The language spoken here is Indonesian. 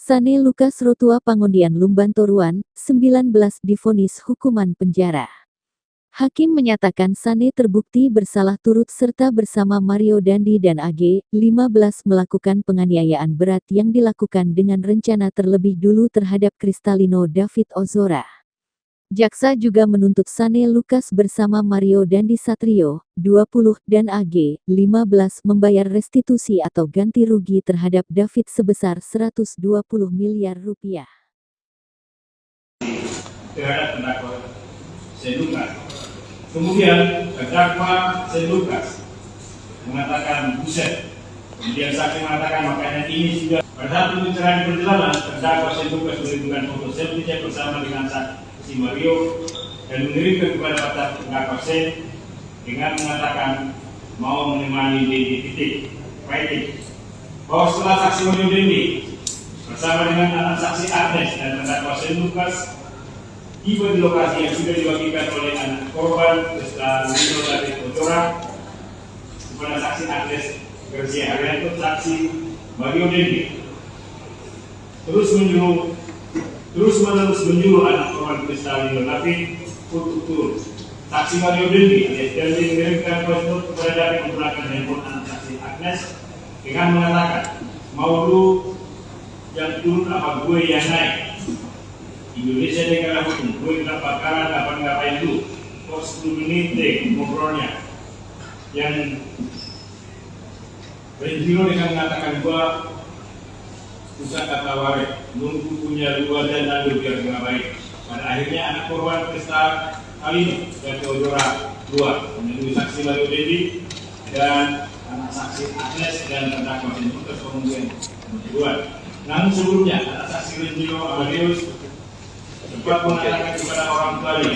Sane Lukas Rotua Pangondian Lumbantoruan, 19 divonis hukuman penjara. Hakim menyatakan Sane terbukti bersalah turut serta bersama Mario Dandi dan AG, 15 melakukan penganiayaan berat yang dilakukan dengan rencana terlebih dulu terhadap Kristalino David Ozora. Jaksa juga menuntut Sane Lukas bersama Mario Dandi Satrio, 20, dan AG, 15 membayar restitusi atau ganti rugi terhadap David sebesar 120 miliar rupiah. Terhadap terdakwa Sane Lukas. Kemudian terdakwa Sane Lukas mengatakan buset. Kemudian saksi mengatakan makanya ini sudah pada saat pembicaraan perjalanan terdakwa Sane Lukas menunjukkan foto selfie bersama dengan saksi Mario dan mengirimkan kepada terdakwa Sane dengan mengatakan mau menemani di titik fighting. Bahwa setelah saksi Mario Dendi bersama dengan anak saksi Agnes dan terdakwa Sane Lukas tiba di lokasi yang sudah diwakilkan oleh anak korban Kristalino David Ozora kepada saksi Agnes Garcia Haryanto, saksi Mario Dendi terus menerus menyuruh anak korban Kristalino David untuk turun. Saksi Mario Dendi alias Dendi mengirimkan voice note kepada David menggunakan handphone anak saksi Agnes dengan mengatakan, mau lu yang turun apa gue yang naik? Indonesia negara hukum, gue kena bakaran ngapain dulu. Kok 10 menit deh ngobrolnya. Yang Renjiro dengan mengatakan gue usah kata waret, nunggu punya dua dan lalu biar gak baik. Pada akhirnya anak korban Kristalino dan Ozora 2 menjadi saksi Mario Dendi dan anak saksi Agnes dan terdakwa Sane Lukas kemudian kedua. Namun sebelumnya anak saksi Renjiro Amadeus sempat mengatakan kepada orang tuanya